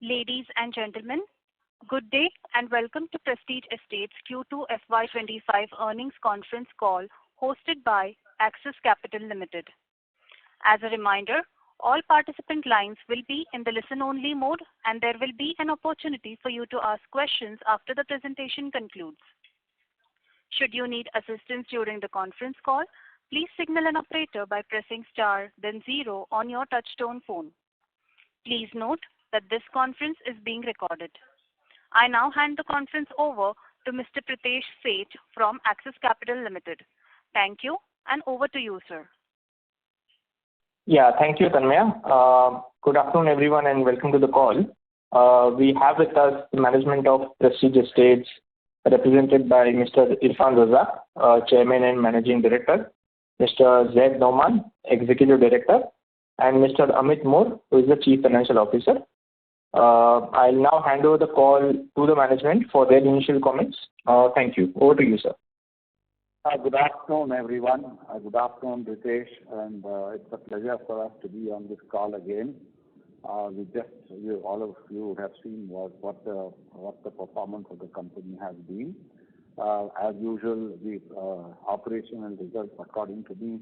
Ladies and gentlemen, good day and welcome to Prestige Estates Q2FY25 earnings conference call hosted by Axis Capital Limited. As a reminder, all participant lines will be in the listen-only mode and there will be an opportunity for you to ask questions after the presentation concludes. Should you need assistance during the conference call, please signal an operator by pressing star then 0 on your touchtone phone. Please note that this conference is being recorded. I now hand the conference over to Mr. Pritesh Seth from Axis Capital Limited. Thank you and over to you, sir. Yeah, thank you, Tanmaya. Good afternoon, everyone, and welcome to the call. We have with us the management of Prestige Estates, represented by Mr. Irfan Raza, Chairman and Managing Director, Mr. Zaid Nauman, Executive Director, and Mr. Amit Mor, who is the Chief Financial Officer. I'll now hand over the call to the management for their initial comments. Thank you. Over to you, sir. Good afternoon, everyone. Good afternoon, Pritesh, and it's a pleasure for us to be on this call again. All of you have seen what the performance of the company has been. As usual, the operational results, according to me,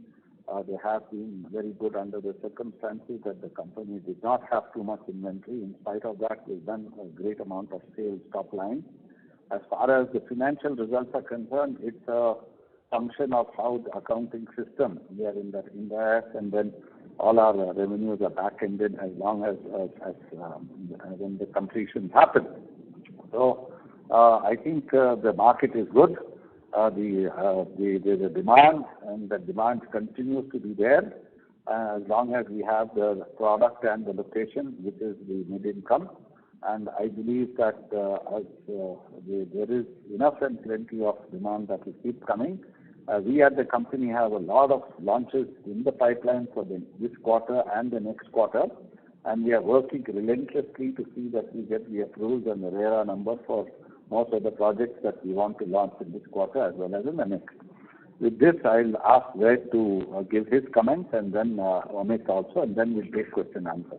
they have been very good under the circumstances that the company did not have too much inventory. In spite of that, we've done a great amount of sales top line. As far as the financial results are concerned, it's a function of how the accounting system, we are in the and then all our revenues are back-ended as long as when the completions happen. So I think the market is good. There's a demand, and the demand continues to be there as long as we have the product and the location, which is the mid-income. And I believe that there is enough and plenty of demand that will keep coming. We at the company have a lot of launches in the pipeline for this quarter and the next quarter, and we are working relentlessly to see that we get the approvals and the RERA number for most of the projects that we want to launch in this quarter as well as in the next. With this, I'll ask Zaid to give his comments and then Amit also, and then we'll take question and answer.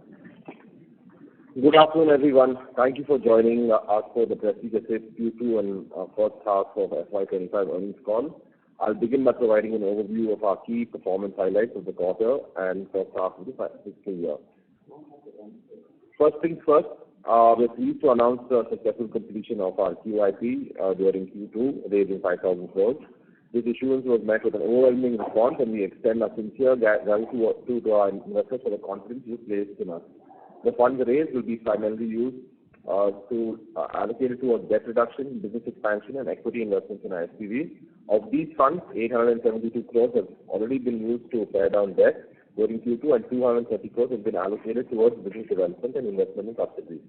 Good afternoon, everyone. Thank you for joining us for the Prestige Estates Q2 and first half of FY25 earnings call. I'll begin by providing an overview of our key performance highlights of the quarter and first half of the fiscal year. First things first, we're pleased to announce the successful completion of our QIP during Q2, raising 5,000 crores. This issuance was met with an overwhelming response, and we extend our sincere gratitude to our investors for the confidence you placed in us. The funds raised will be primarily used allocated towards debt reduction, business expansion, and equity investments in SPVs. Of these funds, 872 crores have already been used to pay down debt during Q2, and 230 crores have been allocated towards business development and investment in subsidiaries.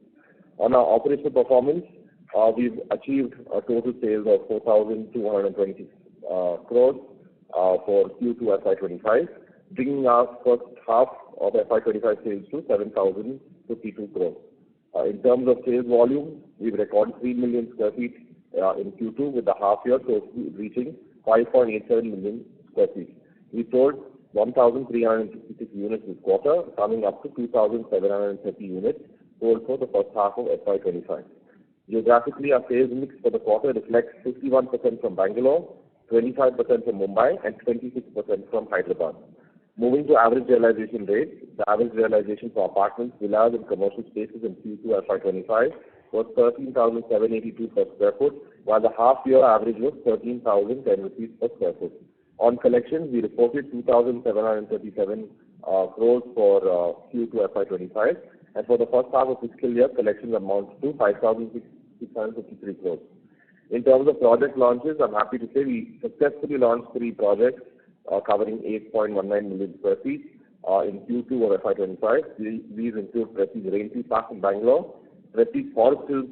On our operational performance, we've achieved a total sales of 4,220 crores for Q2 FY25, bringing our first half of FY25 sales to 7,052 crores. In terms of sales volume, we've recorded 3 million square feet in Q2 with the half year, so reaching 5.87 million square feet. We sold 1,366 units this quarter, coming up to 2,730 units sold for the first half of FY25. Geographically, our sales mix for the quarter reflects 51% from Bangalore, 25% from Mumbai, and 26% from Hyderabad. Moving to average realization rates, the average realization for apartments, villas, and commercial spaces in Q2 FY25 was 13,782 per square foot, while the half-year average was 13,010 rupees per square foot. On collections, we reported 2,737 crores for Q2 FY25, and for the first half of fiscal year, collections amount to 5,653 crores. In terms of project launches, I'm happy to say we successfully launched 3 projects covering 8.19 million square feet in Q2 of FY25. These include Prestige Raintree Park in Bangalore, Prestige Forest Hills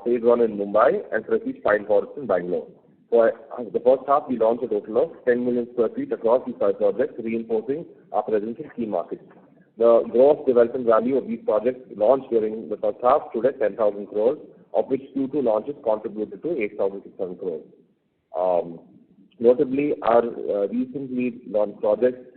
Phase 1 in Mumbai, and Prestige Pine Forest in Bangalore. For the first half, we launched a total of 10 million square feet across these 5 projects, reinforcing our presence in key markets. The gross development value of these projects launched during the first half stood at 10,000 crores, of which Q2 launches contributed to 8,600 crores. Notably, our recently launched projects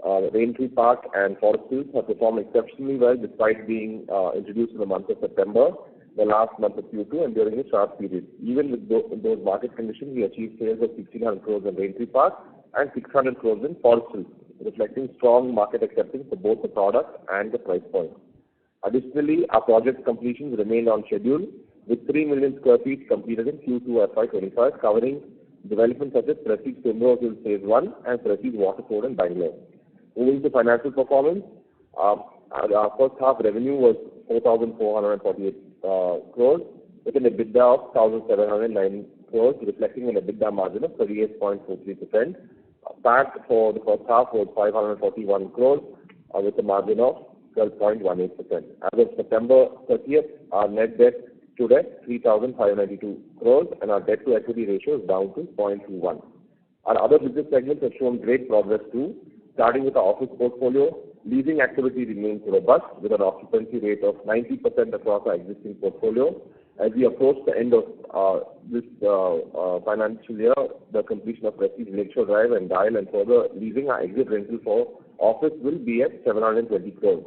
Raintree Park and Forest Hills have performed exceptionally well despite being introduced in the month of September, the last month of Q2, and during a sharp period. Even with those market conditions, we achieved sales of 1,600 crores in Raintree Park and 600 crores in Forest Hills, reflecting strong market acceptance for both the product and the price point. Additionally, our project completions remained on schedule, with 3 million square feet completed in Q2FY25, covering developments such as Prestige Timber Hills Phase 1 and Prestige Waterford in Bangalore. Moving to financial performance, our first half revenue was 4,448 crores, with an EBITDA of 1,709 crores, reflecting an EBITDA margin of 38.43%. PAT for the first half was 541 crores, with a margin of 12.18%. As of September 30th, our net debt stood at 3,592 crores, and our debt to equity ratio is down to 0.21. Our other business segments have shown great progress too. Starting with our office portfolio, leasing activity remains robust with an occupancy rate of 90% across our existing portfolio. As we approach the end of this financial year, the completion of Prestige Lakeshore Drive and Dial and further leasing, our exit rental for office will be at 720 crores.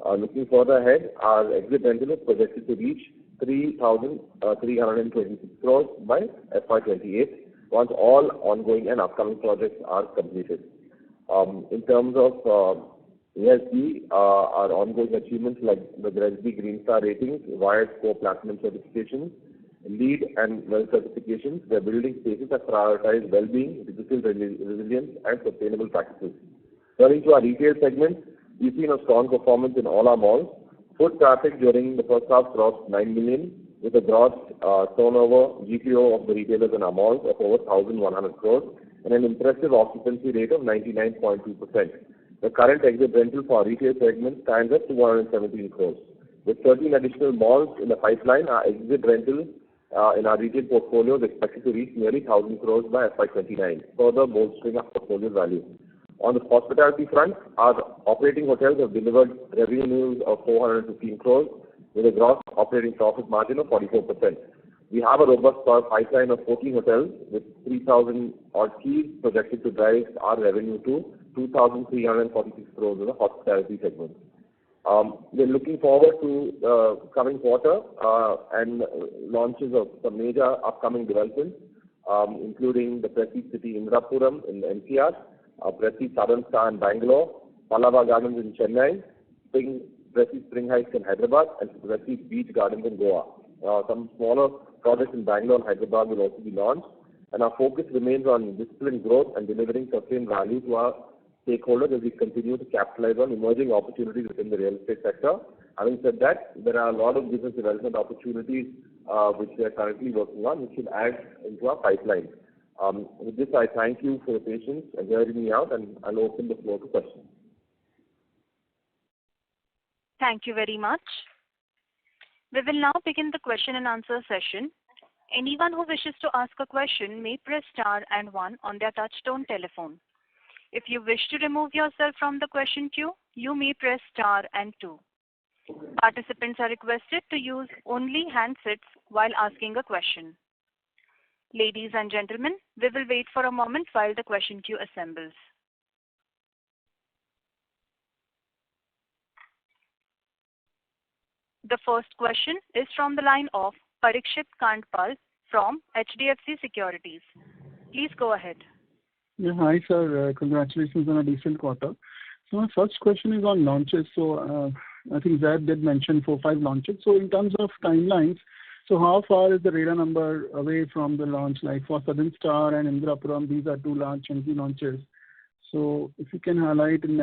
Looking further ahead, our exit rental is projected to reach 3,326 crores by FY28 once all ongoing and upcoming projects are completed. In terms of ESG, our ongoing achievements like the GRESB Green Star ratings, Wired Score Platinum certifications, LEED and WELL certifications, where building spaces have prioritized well-being, digital resilience, and sustainable practices. Turning to our retail segment, we've seen a strong performance in all our malls. Foot traffic during the first half crossed 9 million, with a gross turnover GPO of the retailers in our malls of over 1,100 crores and an impressive occupancy rate of 99.2%. The current exit rental for our retail segment stands at 217 crores. With 13 additional malls in the pipeline, our exit rental in our retail portfolio is expected to reach nearly 1,000 crores by FY29, further bolstering our portfolio value. On the hospitality front, our operating hotels have delivered revenues of 415 crores with a gross operating profit margin of 44%. We have a robust pipeline of 14 hotels with 3,000 odd keys projected to drive our revenue to 2,346 crores in the hospitality segment. We're looking forward to the coming quarter and launches of some major upcoming developments, including the Prestige City Indirapuram in NCR, Prestige Southern Star in Bangalore, Pallava Gardens in Chennai, Prestige Spring Heights in Hyderabad, and Prestige Beach Gardens in Goa. Some smaller projects in Bangalore and Hyderabad will also be launched, and our focus remains on disciplined growth and delivering sustained value to our stakeholders as we continue to capitalize on emerging opportunities within the real estate sector. Having said that, there are a lot of business development opportunities which we are currently working on, which should add into our pipeline. With this, I thank you for your patience and hearing me out, and I'll open the floor to questions. Thank you very much. We will now begin the question and answer session. Anyone who wishes to ask a question may press star and 1 on their touchtone telephone. If you wish to remove yourself from the question queue, you may press star and 2. Participants are requested to use only handsets while asking a question. Ladies and gentlemen, we will wait for a moment while the question queue assembles. The first question is from the line of Parikshit Kandpal from HDFC Securities. Please go ahead. Yeah, hi sir. Congratulations on a decent quarter. So my first question is on launches. So I think Zaid did mention 4-5 launches. So in terms of timelines, so how far is the RERA number away from the launch? Like for Southern Star and Indirapuram, these are 2 large chunky launches. So if you can highlight in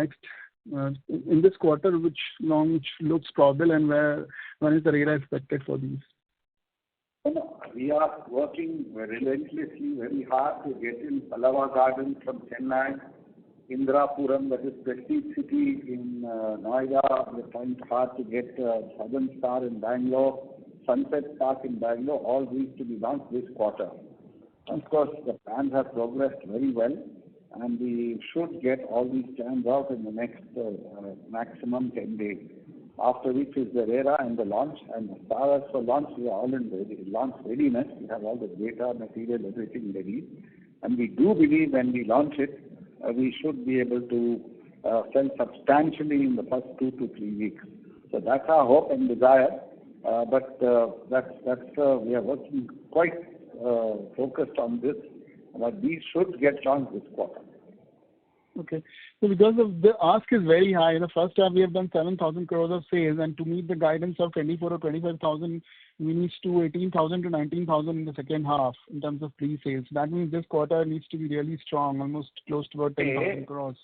this quarter, which launch looks probable and when is the RERA expected for these? We are working relentlessly, very hard to get in Pallava Gardens from Chennai, Indirapuram, that is Prestige City in Noida. We're trying hard to get Southern Star in Bangalore, Sunset Park in Bangalore, all these to be launched this quarter. Of course, the plans have progressed very well, and we should get all these plans out in the next maximum 10 days. After which is the RERA and the launch. And as far as for launch, we are all in launch readiness. We have all the data, material, everything ready. And we do believe when we launch it, we should be able to sell substantially in the first 2 to 3 weeks. So that's our hope and desire. But we are working quite focused on this. But these should get launched this quarter. Okay. So because of the ask is very high, in the first half we have done 7,000 crores of sales, and to meet the guidance of 24 or 25,000, we need to 18,000 to 19,000 in the second half in terms of pre-sales. That means this quarter needs to be really strong, almost close to about 10,000 crores.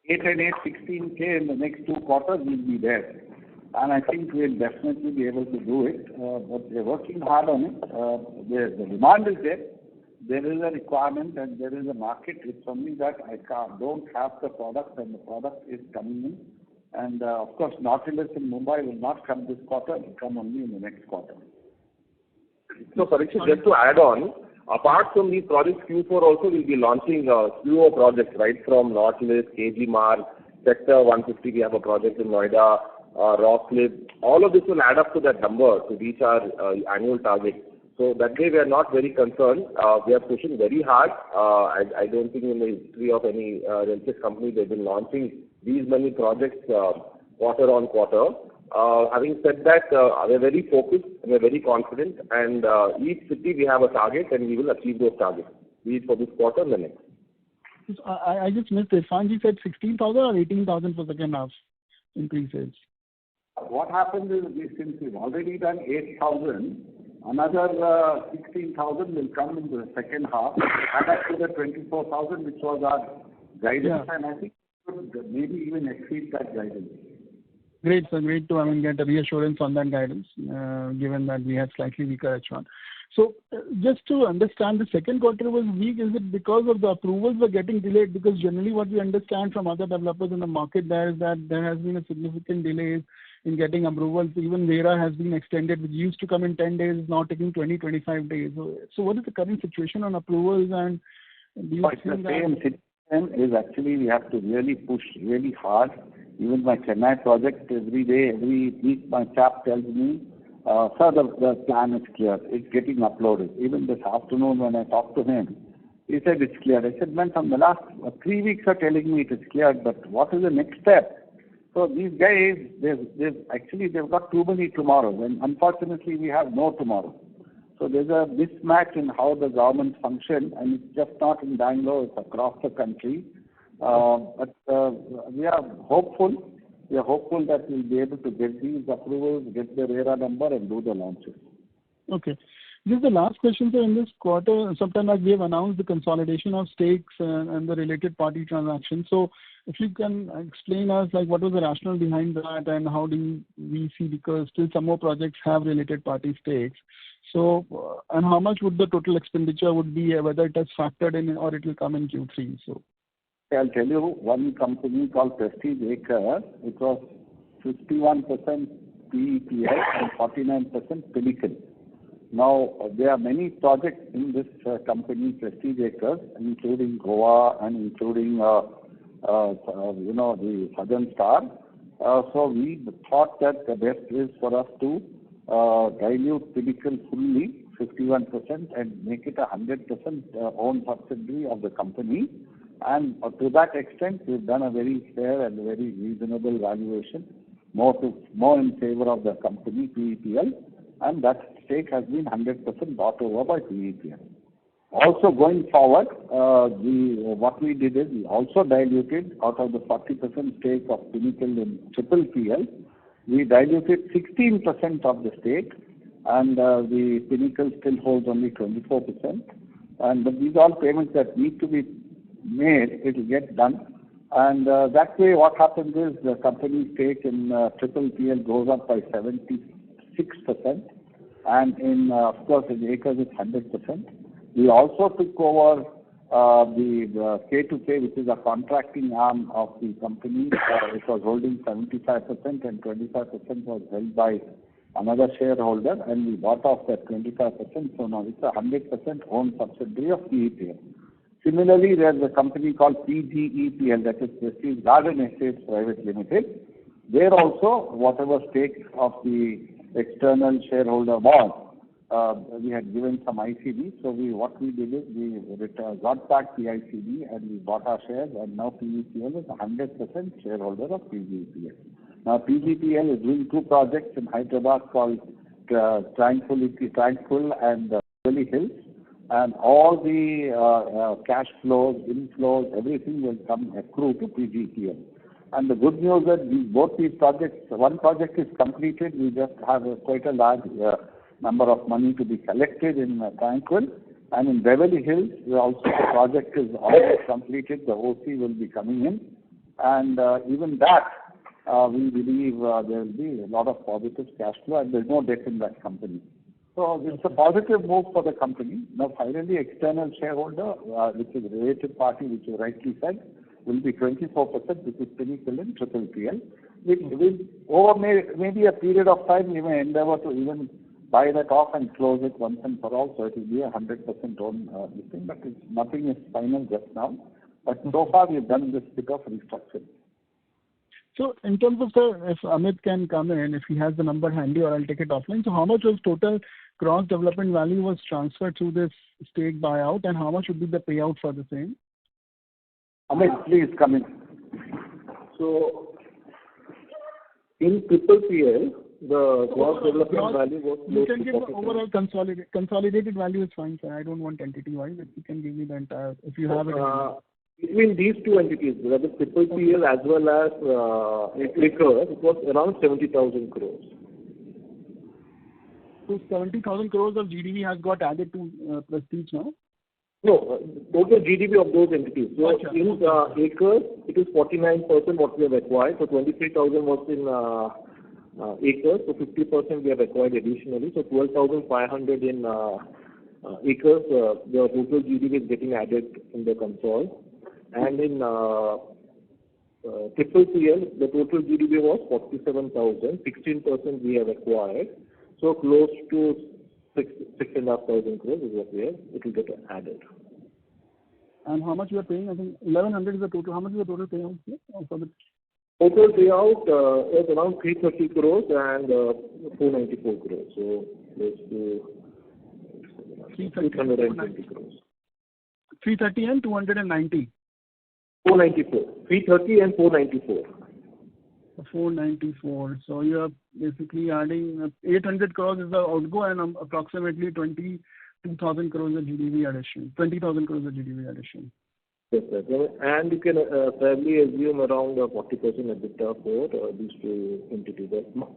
8 and 8, 16K in the next 2 quarters will be there. And I think we'll definitely be able to do it. But we're working hard on it. The demand is there. There is a requirement and there is a market. It's only that I don't have the product, and the product is coming in. And of course, Nautilus in Mumbai will not come this quarter. It will come only in the next quarter. So, Parikshit, just to add on, apart from these projects, Q4 also will be launching a slew of projects, right from Nautilus, KG Mark, Sector 150, we have a project in Noida, Rock Cliff. All of this will add up to that number to reach our annual target. So that way we are not very concerned. We are pushing very hard. I don't think in the history of any real estate company they've been launching these many projects quarter on quarter. Having said that, we're very focused and we're very confident, and each city we have a target and we will achieve those targets, be it for this quarter or the next. I just missed it. Sanji said 16,000 or 18,000 for second half in pre-sales. What happens is, since we've already done 8,000, another 16,000 will come in the second half, add up to the 24,000, which was our guidance, and I think we could maybe even exceed that guidance. Great, sir. Great to get a reassurance on that guidance, given that we had slightly weaker H1. So just to understand, the second quarter was weak. Is it because of the approvals were getting delayed? Because generally what we understand from other developers in the market there is that there has been a significant delay in getting approvals. Even RERA has been extended, which used to come in 10 days, is now taking 20-25 days. So what is the current situation on approvals, and do you think that... The same situation is actually we have to really push really hard. Even my Chennai project, every day, every week, my chap tells me, sir, the plan is clear. It's getting uploaded. Even this afternoon when I talked to him, he said it's clear. I said, man, from the last 3 weeks are telling me it is cleared, but what is the next step? So these guys, they've got too many tomorrows, and unfortunately we have no tomorrow. So there's a mismatch in how the government function, and it's just not in Bangalore, it's across the country. But we are hopeful. We are hopeful that we'll be able to get these approvals, get the RERA number, and do the launches. Okay. This is the last question, sir. In this quarter, sometime like we have announced the consolidation of stakes and the related party transactions. So if you can explain us, like, what was the rationale behind that, and how do we see, because still some more projects have related party stakes. So, and how much would the total expenditure would be, whether it has factored in or it will come in Q3? So I'll tell you, one company called Prestige Acres, it was 51% PEPL and 49% Pinnacle. Now, there are many projects in this company, Prestige Acres, including Goa and including, the Southern Star. So we thought that the best is for us to dilute Pinnacle fully, 51%, and make it 100% owned subsidiary of the company. And to that extent, we've done a very fair and very reasonable valuation, more in favor of the company, PEPL, and that stake has been 100% bought over by PEPL. Also going forward, what we did is we also diluted out of the 40% stake of Pinnacle in PPL. We diluted 16% of the stake, and the Pinnacle still holds only 24%. But these are all payments that need to be made. It will get done. And that way what happens is the company stake in PPL goes up by 76%. And in, of course, in Acres it's 100%. We also took over the K2K, which is a contracting arm of the company. It was holding 75% and 25% was held by another shareholder, and we bought off that 25%. So now it's a 100% owned subsidiary of PEPL. Similarly, there's a company called PGEPL, that is Prestige Garden Estates Private Limited. There also, whatever stake of the external shareholder was, we had given some ICD. So what we did is we got back the ICD and we bought our shares, and now PGPL is 100% shareholder of PGPL. Now PGPL is doing 2 projects in Hyderabad called Tranquil and Beverly Hills, and all the cash flows, inflows, everything will accrue to PGPL. And the good news is that both these projects, one project is completed. We just have quite a large number of money to be collected in Tranquil. And in Beverly Hills, also the project is almost completed. The OC will be coming in. And even that, we believe there will be a lot of positive cash flow, and there's no debt in that company. So it's a positive move for the company. Now finally, external shareholder, which is a related party, which you rightly said, will be 24%, which is Pinnacle and PPL. Over maybe a period of time, we may endeavor to even buy that off and close it once and for all, so it will be 100% own thing, but nothing is final just now. But so far, we've done this bit of restructuring. So in terms of if Amit can come in, if he has the number handy, or I'll take it offline. So how much was total gross development value was transferred through this stake buyout, and how much would be the payout for the same? Amit, please come in. So in PPL, the gross development value was you can give the overall consolidated value is fine, sir. I don't want entity-wise. If you can give me the entire, if you have it. Between these 2 entities, that is PPL as well as Acres, it was around 70,000 crores. So 70,000 crores of GDV has got added to Prestige now? No, total GDP of those entities. So in Acres, it is 49% what we have acquired. So 23,000 was in Acres. So 50% we have acquired additionally. So 12,500 in Acres. The total GDP is getting added in the console. And in PPL, the total GDP was 47,000. 16% we have acquired. So close to 6,500 crores is what we have. It will get added. And how much you are paying? I think 1,100 is the total. How much is the total payout here? Total payout is around 330 crores and 494 crores. So close to 320 crores. 330 and 290. 494. 330 and 494. 494. So you are basically adding 800 crores is the outgo and approximately 22,000 crores of GDV addition. 20,000 crores of GDV addition. Yes, sir. And you can fairly assume around 40% EBITDA for these 2 entities. That's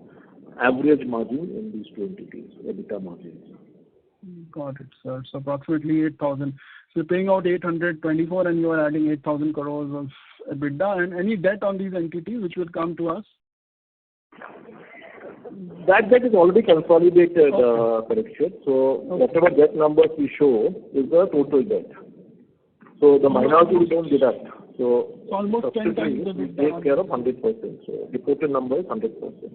average margin in these 2 entities, EBITDA margins. Got it, sir. So approximately 8,000. So you're paying out 824 and you are adding 8,000 crores of EBITDA. And any debt on these entities which will come to us? That debt is already consolidated, Parikshit. So whatever debt numbers we show is the total debt. So the minority we don't deduct. So almost 10 times the we take care of 100%. So reported number is 100%.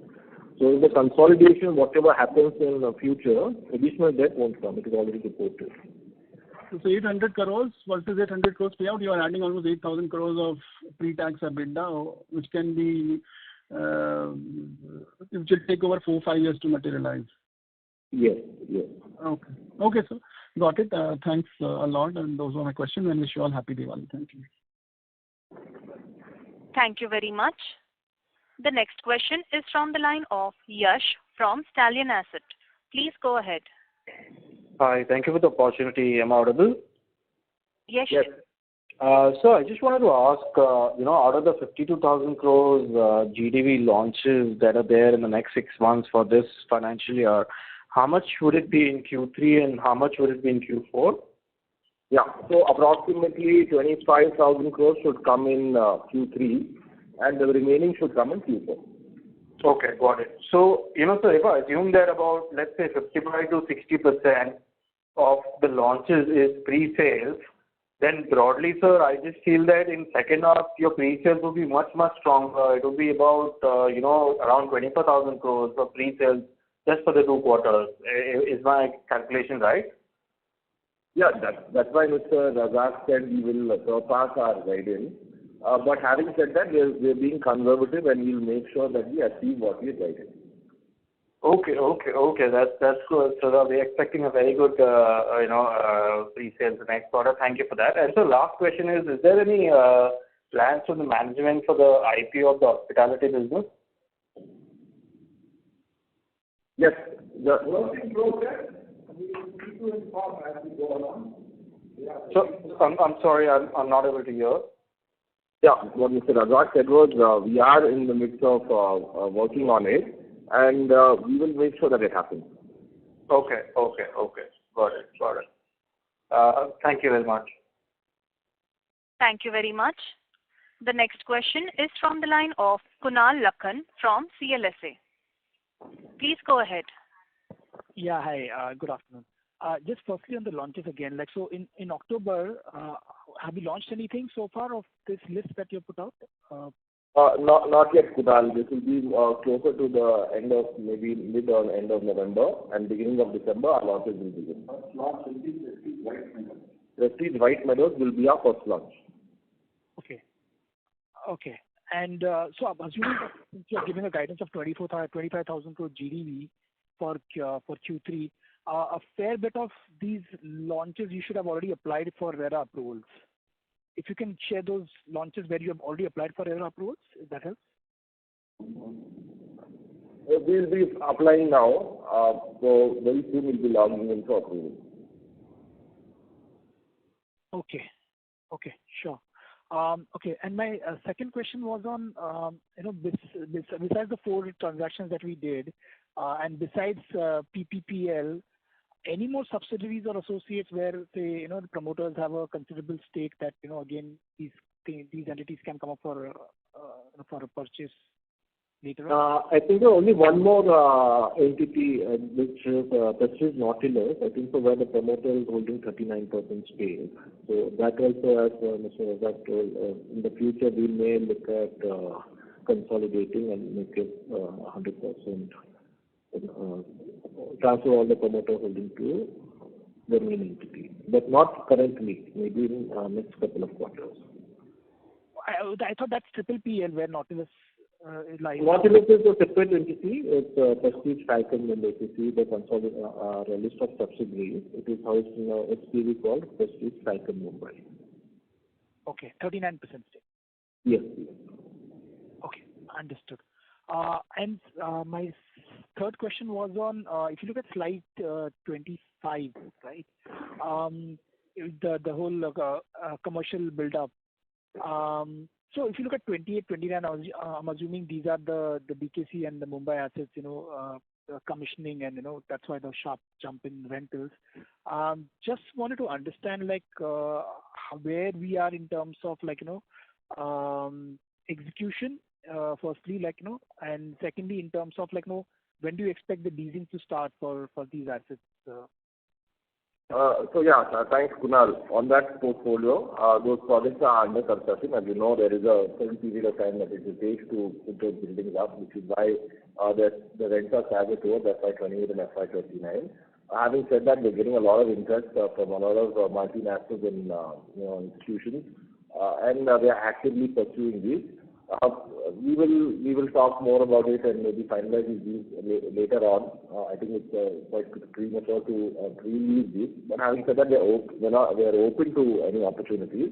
So in the consolidation, whatever happens in the future, additional debt won't come. It is already reported. So 800 crores versus 800 crores payout, you are adding almost 8,000 crores of pre-tax EBITDA, which can be, it will take over 4-5 years to materialize. Yes, yes. Okay. Okay, sir. Got it. Thanks a lot. And those were my questions. And wish you all happy Diwali. Thank you. Thank you very much. The next question is from the line of Yash from Stallion Asset. Please go ahead. Hi, thank you for the opportunity. Am I audible? Yes. So I just wanted to ask, out of the 52,000 crores GDV launches that are there in the next 6 months for this financial year, how much would it be in Q3 and how much would it be in Q4? Yeah, so approximately 25,000 crores should come in Q3 and the remaining should come in Q4. Okay, got it. So, so if I assume that about, let's say, 55 to 60% of the launches is pre-sales, then broadly, sir, I just feel that in second half, your pre-sales will be much, much stronger. It will be about, around 24,000 crores of pre-sales just for the 2 quarters. Is my calculation right? Yeah, that's why Mr. Razak said we will surpass our guidance. But having said that, we're being conservative and we'll make sure that we achieve what we guided. Okay. That's good. So we're expecting a very good, pre-sales the next quarter. Thank you for that. And so last question is there any plans from the management for the IPO of the hospitality business? Yes. Work in progress. We will keep you informed as we go along. So I'm sorry, I'm not able to hear. Yeah, what Mr. Razak said was we are in the midst of working on it, and we will make sure that it happens. Okay. Got it. Thank you very much. Thank you very much. The next question is from the line of Kunal Lakhan from CLSA. Please go ahead. Yeah, hi. Good afternoon. Just firstly on the launches again, like so in October, have you launched anything so far of this list that you put out? Not yet, Kunal. This will be closer to the end of maybe mid or end of November and beginning of December. Our launches will begin. First launch will be Prestige White Meadows. Prestige White Meadows will be our first launch. Okay. And so I'm assuming that since you're giving a guidance of 25,000 crore GDV for Q3, a fair bit of these launches you should have already applied for RERA approvals. If you can share those launches where you have already applied for RERA approvals, if that helps. We'll be applying now, so very soon we'll be logging in for approval. Okay, sure. Okay, and my second question was on, besides the 4 transactions that we did, and besides PPPL, any more subsidiaries or associates where, say, the promoters have a considerable stake that, again, these entities can come up for a purchase later on? I think there only one more entity, which is Prestige Nautilus. I think so where the promoter is holding 39% stake. So that also, as Mr. Razak told, in the future we may look at consolidating and make it 100%. Transfer all the promoter holding to the main entity, but not currently, maybe in next couple of quarters. I thought that's Triple PL where Nautilus is live. Nautilus is a separate entity. It's Prestige Falcon and ACC, the list of subsidiaries. It is housed in a SPV called Prestige Falcon Mumbai. Okay, 39% stake. Yes. Okay, understood. And my third question was on, if you look at slide 25, right, the whole commercial build-up. So if you look at 28, 29, I'm assuming these are the BKC and the Mumbai assets, commissioning, and that's why the sharp jump in rentals. Just wanted to understand where we are in terms of execution. Firstly, and secondly, in terms of when do you expect the leasing to start for these assets? Thanks, Kunal. On that portfolio, those projects are under construction. As you know, there is a certain period of time that it takes to put those buildings up, which is why the rents are staggered towards FY28 and FY29. Having said that, we're getting a lot of interest from a lot of multinationals and institutions, and we are actively pursuing these. We will talk more about it and maybe finalize these later on. I think it's quite premature to release these. But having said that, we are open to any opportunities.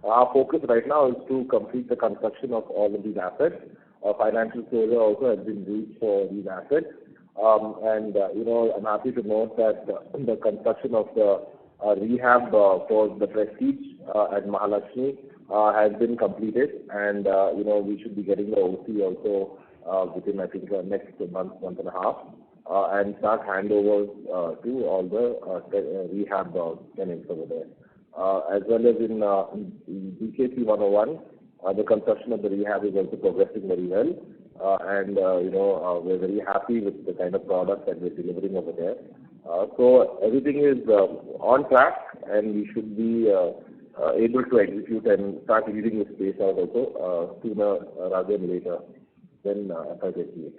Our focus right now is to complete the construction of all of these assets. Financial closure also has been reached for these assets. I'm happy to note that the construction of the rehab for the Prestige at Mahalakshmi has been completed, and we should be getting the OC also within, I think, next month and a half, and start handovers to all the rehab tenants over there. As well as in BKC 101, the construction of the rehab is also progressing very well, and we're very happy with the kind of product that we're delivering over there. So everything is on track, and we should be able to execute and start leasing the space out also sooner rather than later than FY28.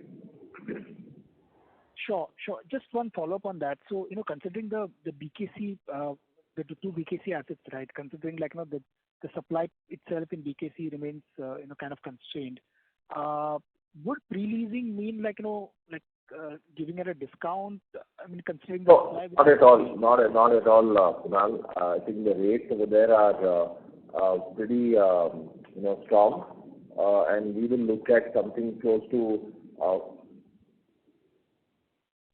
Sure. Just one follow-up on that. So, considering the BKC, the 2 BKC assets, right? Considering the supply itself in BKC remains kind of constrained. Would pre-leasing mean giving it a discount? I mean, considering the No, not at all. Not at all, Kunal. I think the rates over there are pretty, strong. And we will look at something close to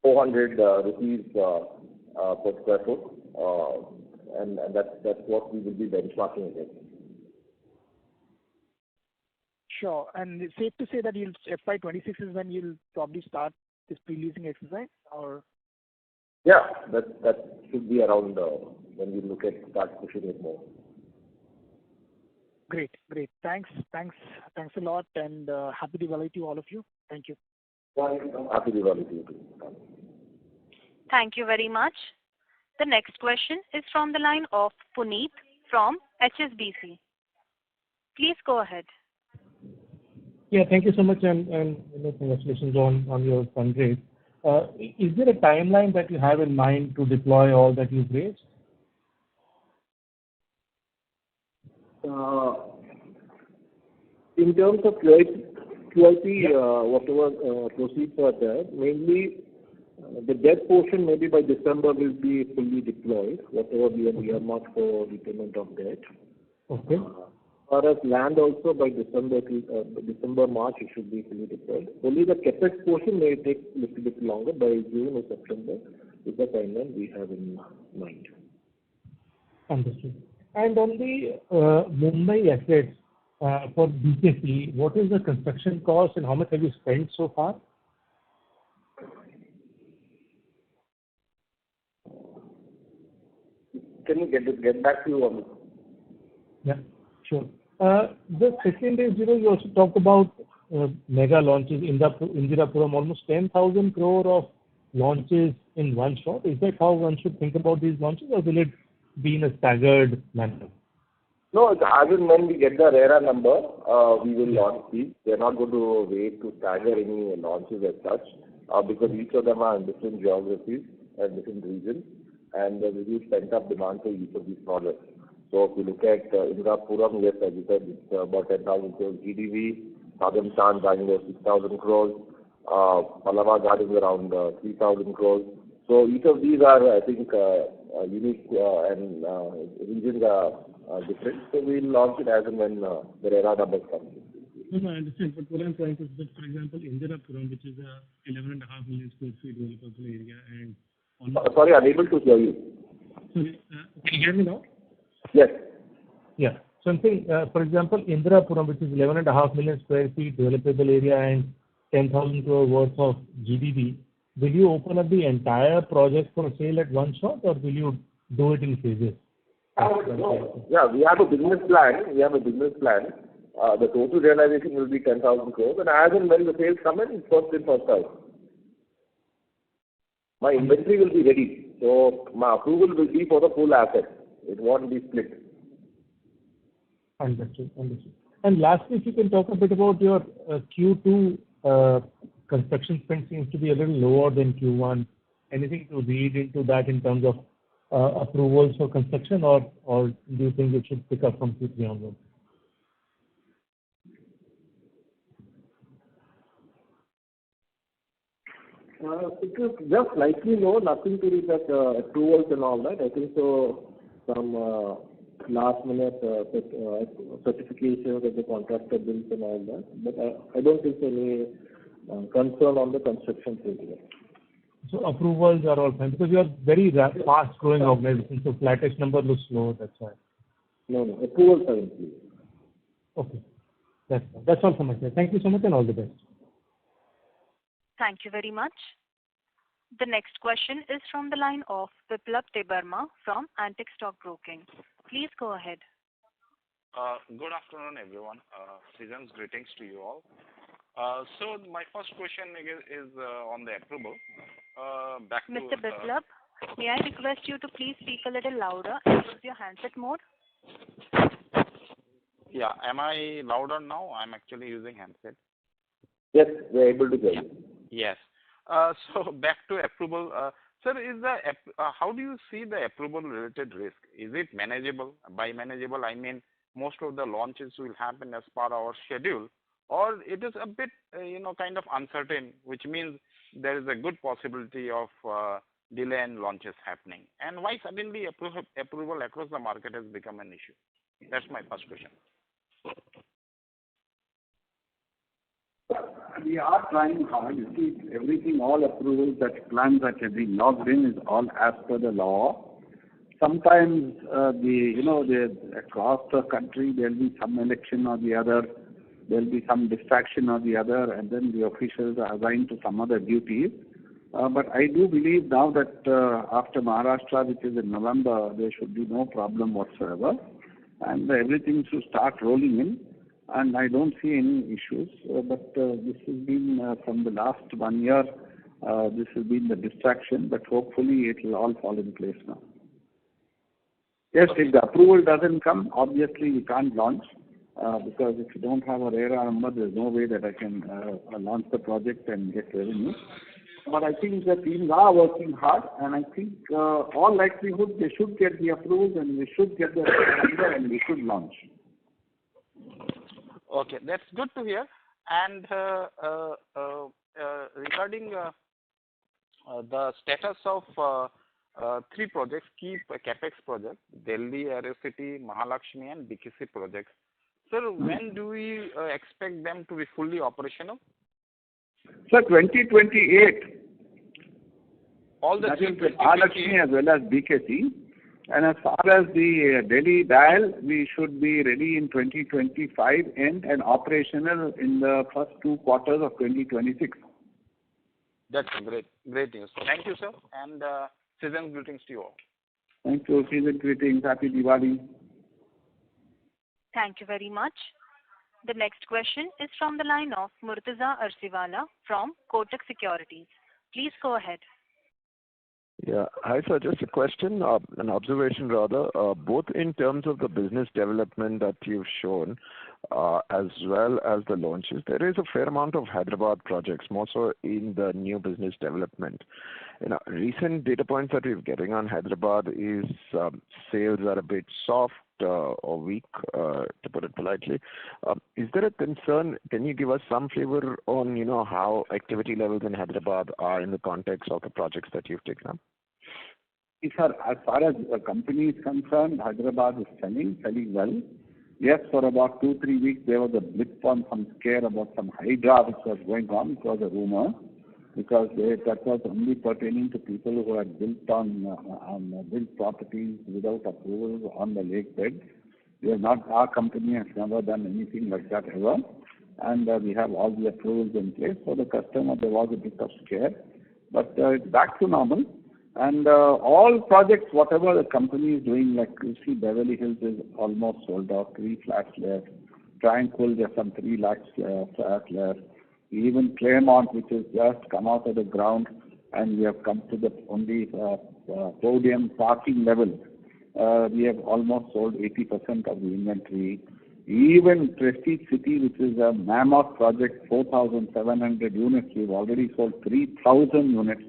400 rupees per square foot. And that's what we will be benchmarking against. Sure. And it's safe to say that FY26 is when you'll probably start this pre-leasing exercise, or? Yeah, that should be around when we look at start pushing it more. Great. Thanks a lot, and happy Diwali to all of you. Thank you. Happy Diwali to you too. Thank you very much. The next question is from the line of Puneet from HSBC. Please go ahead. Yeah, thank you so much, and congratulations on your fundraise. Is there a timeline that you have in mind to deploy all that you've raised? In terms of QIP, whatever proceeds are there, mainly the debt portion maybe by December will be fully deployed, whatever we have earmarked for repayment of debt. Okay. As far as land also by December, March, it should be fully deployed. Only the capex portion may take a little bit longer, by June or September is the timeline we have in mind. Understood. And on the Mumbai assets for BKC, what is the construction cost and how much have you spent so far? Can you get back to you on this? Yeah, sure. The second is, you also talked about mega launches in Indirapuram, almost 10,000 crore of launches in one shot. Is that how one should think about these launches, or will it be in a staggered manner? No, as and when we get the RERA number, we will launch these. We are not going to wait to stagger any launches as such, because each of them are in different geographies and different regions, and there will be pent-up demand for each of these projects. So if you look at Indirapuram, yes, as you said, it's about 10,000 crores GDV. Southern Chan, Bangalore, 6,000 crores. Pallava Gardens around 3,000 crores. So each of these are, I think, unique and regions are different. So we'll launch it as and when the RERA numbers come. No, I understand. But what I'm trying to say, for example, Indirapuram, which is a 11.5 million square feet developable area, and sorry, unable to hear you. Sorry, can you hear me now? Yes. Yeah. So I'm saying, for example, Indirapuram, which is 11.5 million square feet developable area and 10,000 crore worth of GDV, will you open up the entire project for sale at one shot, or will you do it in phases? Yeah, we have a business plan. The total realization will be 10,000 crores, and as and when the sales come in, it's first in, first out. My inventory will be ready, so my approval will be for the full asset. It won't be split. Understood. And lastly, if you can talk a bit about your Q2 construction spend seems to be a little lower than Q1. Anything to read into that in terms of approvals for construction, or do you think it should pick up from Q3 onwards? It is just slightly low, nothing to read that approvals and all that. I think so some last minute certifications of the contractor bills and all that. But I don't think any concern on the construction side yet. So approvals are all fine, because you are very fast growing organization, so flattish number looks low, that's why. No, approvals are in place. Okay. That's all from my side. Thank you so much and all the best. Thank you very much. The next question is from the line of Biplab Debbarma from Antique Stock Broking. Please go ahead. Good afternoon, everyone. Season's greetings to you all. So my first question is on the approval. Mr. Biplab, may I request you to please speak a little louder and use your handset mode? Yeah, am I louder now? I'm actually using handset. Yes, we are able to hear you. Yes. So back to approval. Sir, how do you see the approval-related risk? Is it manageable? By manageable, I mean most of the launches will happen as per our schedule, or it is a bit, kind of uncertain, which means there is a good possibility of delay in launches happening? And why suddenly approval across the market has become an issue? That's my first question. We are trying hard. You see, everything, all approvals, that plans that have been logged in is all as per the law. Sometimes across the country there'll be some election or the other, there'll be some distraction or the other, and then the officials are assigned to some other duties. But I do believe now that after Maharashtra, which is in November, there should be no problem whatsoever, and everything should start rolling in. And I don't see any issues. But this has been from the last 1 year. This has been the distraction, but hopefully it will all fall in place now. Yes, if the approval doesn't come, obviously we can't launch because if you don't have a RERA number, there's no way that I can launch the project and get revenue. But I think the teams are working hard, and I think all likelihood they should get the approvals and we should get the number and we should launch. Okay, that's good to hear. And regarding the status of 3 projects, key capex projects, Delhi, Aerocity, Mahalakshmi, and BKC projects. Sir, when do we expect them to be fully operational? Sir, 2028. All the that three is Mahalakshmi as well as BKC. And as far as the Delhi dial, we should be ready in 2025 and operational in the first 2 quarters of 2026. That's great news. Thank you, sir, and season greetings to you all. Thank you. Season greetings. Happy Diwali. Thank you very much. The next question is from the line of Murtaza Arsiwala from Kotak Securities. Please go ahead. Yeah. Hi, sir. Just a question, an observation rather, both in terms of the business development that you've shown, as well as the launches. There is a fair amount of Hyderabad projects, more so in the new business development. Recent data points that we're getting on Hyderabad is sales are a bit soft or weak, to put it politely. Is there a concern? Can you give us some flavor on, how activity levels in Hyderabad are in the context of the projects that you've taken up? Sir, as far as the company is concerned, Hyderabad is selling well. Yes, for about 2-3 weeks, there was a blip on some scare about some Hydra which was going on. It was a rumor because that was only pertaining to people who had built built properties without approval on the lake bed. Our company has never done anything like that ever. And we have all the approvals in place. For the customer, there was a bit of scare. But it's back to normal. And all projects, whatever the company is doing, like you see, Beverly Hills is almost sold out, 3 flats left. Triangle, there's some 3 lakhs flats left. Even Claremont, which has just come out of the ground, and we have come to the only podium parking level. We have almost sold 80% of the inventory. Even Prestige City, which is a mammoth project, 4,700 units, we've already sold 3,000 units.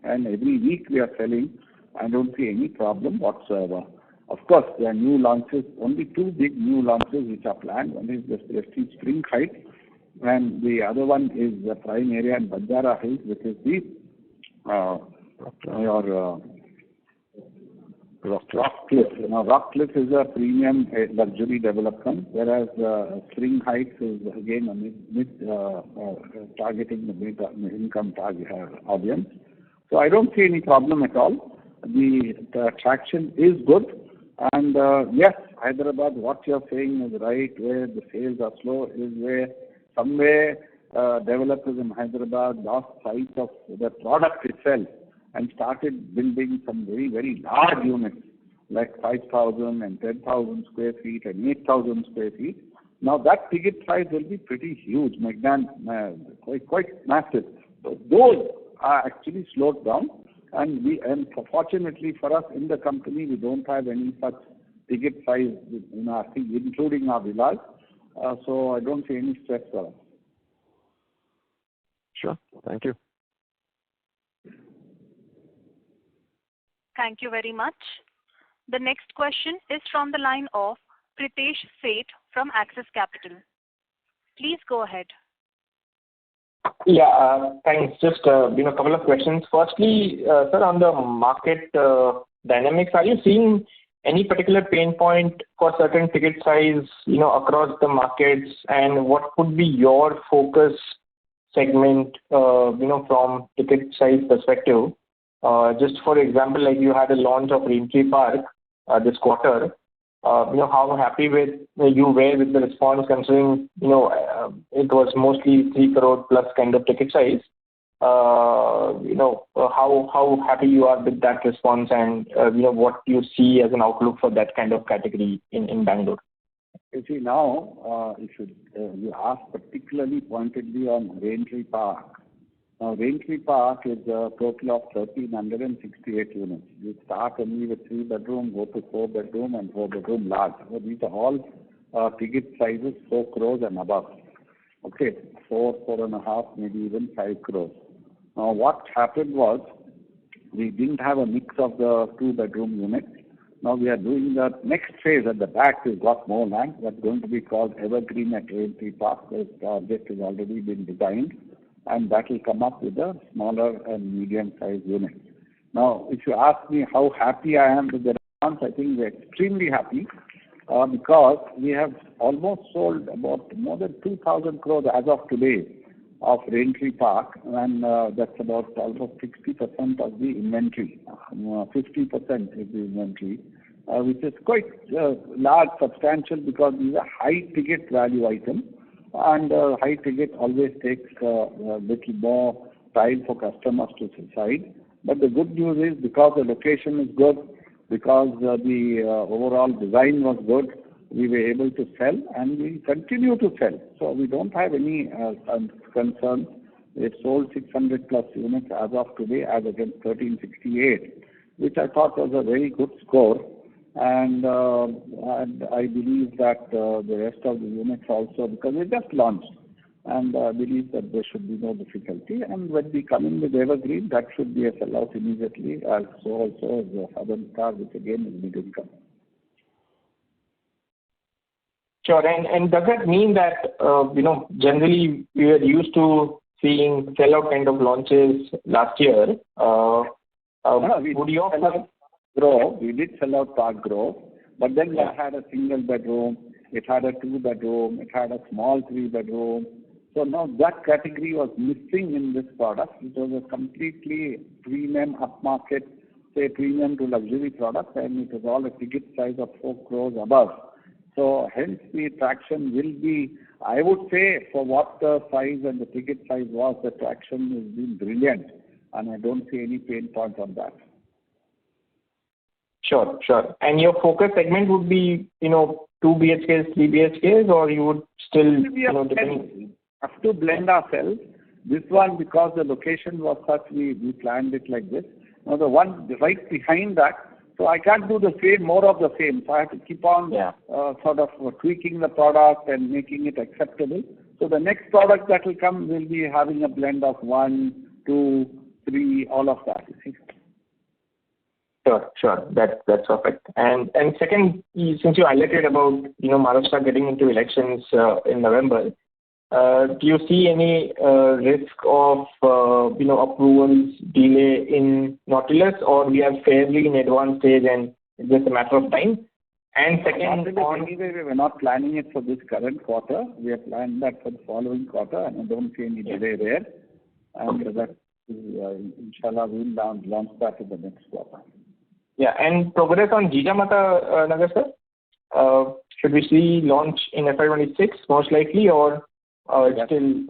And every week we are selling. I don't see any problem whatsoever. Of course, there are new launches, only 2 big new launches which are planned. One is the Prestige Spring Heights, and the other one is the prime area in Banjara Hills, which is the Rockcliffe. Rockcliffe is a premium luxury development, whereas Spring Heights is again a targeting the mid-income target audience. So I don't see any problem at all. The attraction is good. And yes, Hyderabad, what you're saying is right, where the sales are slow is where somewhere developers in Hyderabad lost sight of the product itself and started building some very, very large units like 5,000 and 10,000 square feet and 8,000 square feet. Now that ticket size will be pretty huge, quite massive. So those are actually slowed down, and fortunately for us in the company, we don't have any such ticket size in our thing, including our villas. So I don't see any stress for us. Sure. Thank you. Thank you very much. The next question is from the line of Pritesh Seth from Axis Capital. Please go ahead. Yeah, thanks. Just a couple of questions. Firstly, sir, on the market dynamics, are you seeing any particular pain point for certain ticket size, across the markets, and what could be your focus segment, from ticket size perspective? Just for example, like you had a launch of Raintree Park this quarter. How happy you were with the response, considering it was mostly 3 crore plus kind of ticket size. How happy you are with that response, and what you see as an outlook for that kind of category in Bangalore? You see, now, if you ask particularly pointedly on Raintree Park. Now, Raintree Park is a total of 1,368 units. You start only with 3-bedroom, go to 4-bedroom, and 4-bedroom large. So these are all ticket sizes 4 crores and above. Okay, 4.5, maybe even 5 crores. Now, what happened was, we didn't have a mix of the 2-bedroom units. Now we are doing the next phase at the back. We've got more land. That's going to be called Evergreen at Raintree Park. The project has already been designed, and that will come up with a smaller and medium-sized unit. Now, if you ask me how happy I am with the response, I think we're extremely happy because we have almost sold about more than 2,000 crores as of today of Raintree Park, and that's about almost 60% of the inventory. 50% is the inventory, which is quite large, substantial, because these are high-ticket value items, and high ticket always takes a little more time for customers to decide. But the good news is, because the location is good, because the overall design was good, we were able to sell, and we continue to sell. So we don't have any concerns. We've sold 600 plus units as of today, as against 1368, which I thought was a very good score. And I believe that the rest of the units also, because we just launched, and I believe that there should be no difficulty. And when we come in with Evergreen, that should be a sellout immediately, as so also as the Southern Star, which again is mid income. Sure. And does that mean that, generally we are used to seeing sellout kind of launches last year? Would you offer Grove? We did sell out Park Grove, but then we had a single bedroom, it had a 2-bedroom, it had a small 3-bedroom. So now that category was missing in this product. It was a completely premium upmarket, say premium to luxury product, and it was all a ticket size of 4 crores above. So hence the traction will be, I would say, for what the size and the ticket size was, the traction has been brilliant, and I don't see any pain points on that. Sure. And your focus segment would be, 2 BHKs, 3 BHKs, or you would still, have to blend ourselves. This one, because the location was such, we planned it like this. Now the one right behind that, so I can't do the same, more of the same. So I have to keep on sort of tweaking the product and making it acceptable. So the next product that will come will be having a blend of 1, 2, 3, all of that. You see. Sure. That's perfect. And second, since you highlighted about Maharashtra getting into elections in November, do you see any risk of approvals delay in Nautilus, or we are fairly in advanced stage and it's just a matter of time? And second, anyway, we're not planning it for this current quarter. We have planned that for the following quarter, and I don't see any delay there. And that inshallah we'll launch that in the next quarter. Yeah, and progress on Jijamata Nagar, sir? Should we see launch in FY26 most likely, or it's still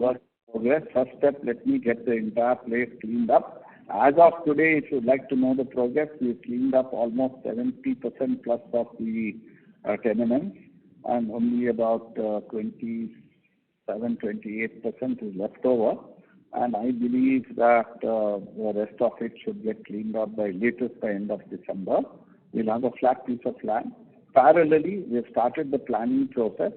progress? First step, let me get the entire place cleaned up. As of today, if you'd like to know the progress, we've cleaned up almost 70% plus of the tenements, and only about 27-28% is left over. And I believe that the rest of it should get cleaned up by latest by end of December. We'll have a flat piece of land. Parallelly, we've started the planning process.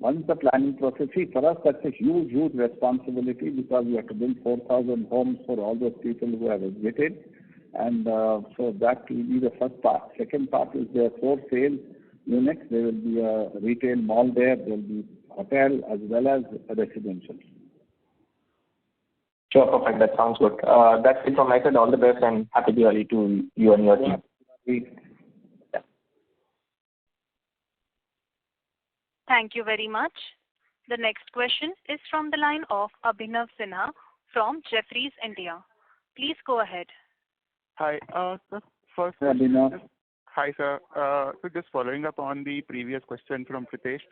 Once the planning process, see, for us that's a huge responsibility, because we have to build 4,000 homes for all those people who have exited. And so that will be the first part. Second part is there are 4 sales units. There will be a retail mall there. There will be hotel as well as residential. Sure, perfect. That sounds good. That's it from my side. All the best and happy Diwali to you and your team. Thank you very much. The next question is from the line of Abhinav Sinha from Jefferies India. Please go ahead. Hi. Sir, first, Abhinav. hi, sir. So just following up on the previous question from Pritesh.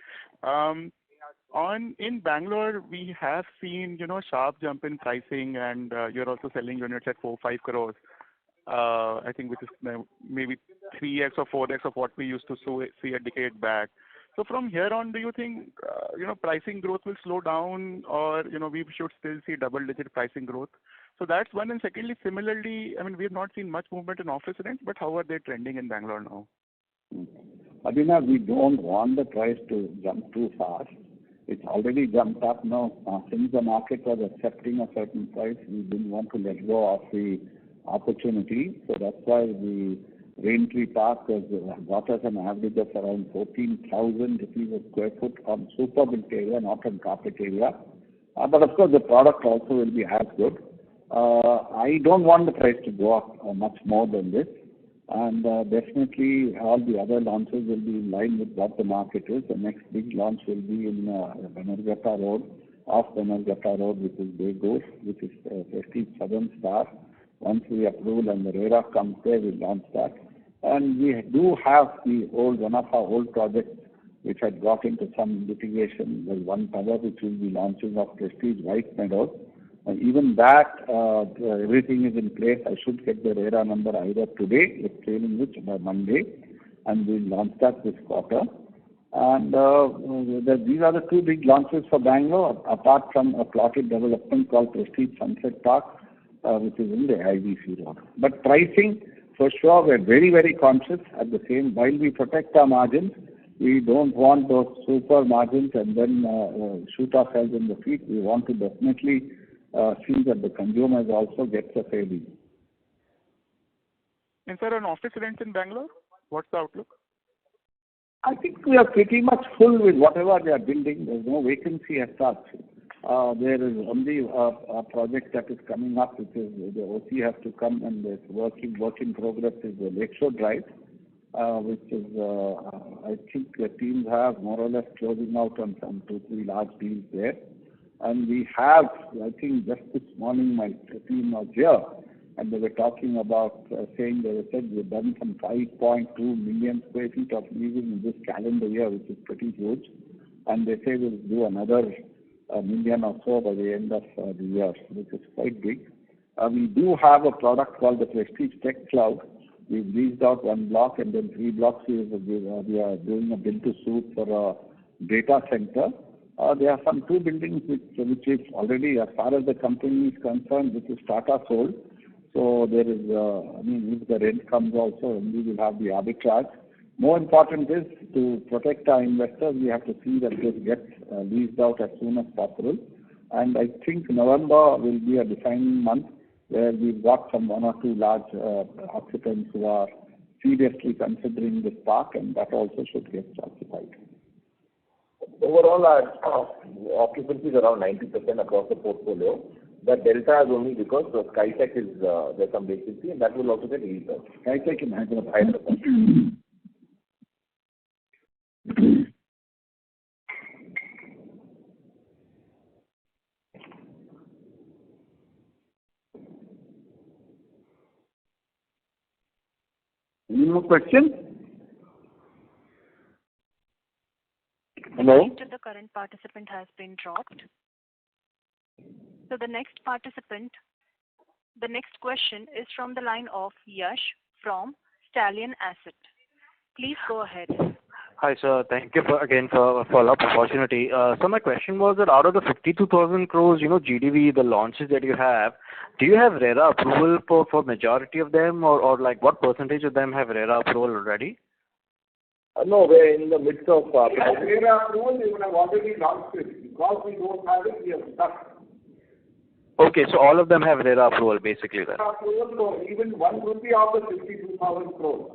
In Bangalore, we have seen, sharp jump in pricing, and you're also selling units at 4-5 crores. I think which is maybe 3x or 4x of what we used to see a decade back. So from here on, do you think, pricing growth will slow down, or, we should still see double-digit pricing growth? So that's one. And secondly, similarly, I mean, we have not seen much movement in office rents, but how are they trending in Bangalore now? Abhinav, we don't want the price to jump too fast. It's already jumped up now. Since the market was accepting a certain price, we didn't want to let go of the opportunity. So that's why the Raintree Park has got us an average of around 14,000 rupees a square foot on super built area, not on carpet area. But of course, the product also will be as good. I don't want the price to go up much more than this. And definitely all the other launches will be in line with what the market is. The next big launch will be in Bannerghatta Road, off Bannerghatta Road, which is Begur, which is Prestige Southern Star. Once we approve and the RERA comes there, we'll launch that. And we do have one of our old projects which had got into some litigation. There's one tower which will be launching of Prestige White Meadows. Even that, everything is in place. I should get the RERA number either today, with trailing which by Monday, and we'll launch that this quarter. And these are the two big launches for Bangalore, apart from a plotted development called Prestige Sunset Park, which is in the IBC road. But pricing, for sure, we're very, very conscious. At the same, while we protect our margins, we don't want those super margins and then shoot ourselves in the feet. We want to definitely see that the consumers also gets a fair deal. And sir, on office rents in Bangalore, what's the outlook? I think we are pretty much full with whatever they are building. There's no vacancy as such. There is only a project that is coming up, which is the OC has to come, and there's work in progress is the Lakeshore Drive, which is, I think the teams have more or less closing out on some 2-3 large deals there. And we have, I think just this morning my team was here, and they were talking about saying they said we've done some 5.2 million square feet of leasing in this calendar year, which is pretty huge. And they say we'll do another million or so by the end of the year, which is quite big. We do have a product called the Prestige Tech Cloud. We've leased out 1 block, and then 3 blocks we are doing a build to suit for a data center. There are some 2 buildings which is already, as far as the company is concerned, which is Tata sold. So there is, if the rent comes also, we will have the arbitrage. More important is to protect our investors. We have to see that this gets leased out as soon as possible. And I think November will be a defining month where we've got some 1 or 2 large occupants who are seriously considering this park, and that also should get occupied. Overall, our occupancy is around 90% across the portfolio. The delta is only because the Skytech is there's some vacancy, and that will also get leased out. Skytech in Hyderabad. Any more questions? Hello? The current participant has been dropped. So the next question is from the line of Yash from Stallion Asset. Please go ahead. Hi, sir. Thank you again for a follow-up opportunity. So my question was that out of the 52,000 crores, GDV, the launches that you have, do you have RERA approval for majority of them, or like what percentage of them have RERA approval already? No, we're in the midst of... RERA approval, we would have already launched it. Because we don't have it, we have stuck. Okay, so all of them have RERA approval basically then? Approval, no, even 1 rupee of the 52,000 crores.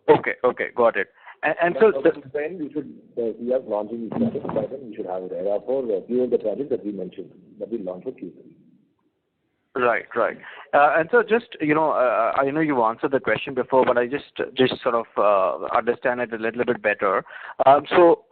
Okay, got it. And so when we should we are launching these projects, by then we should have RERA for a few of the projects that we mentioned that we launched for Q3. Right, right. And so just, I know you answered the question before, but I just sort of understand it a little bit better. So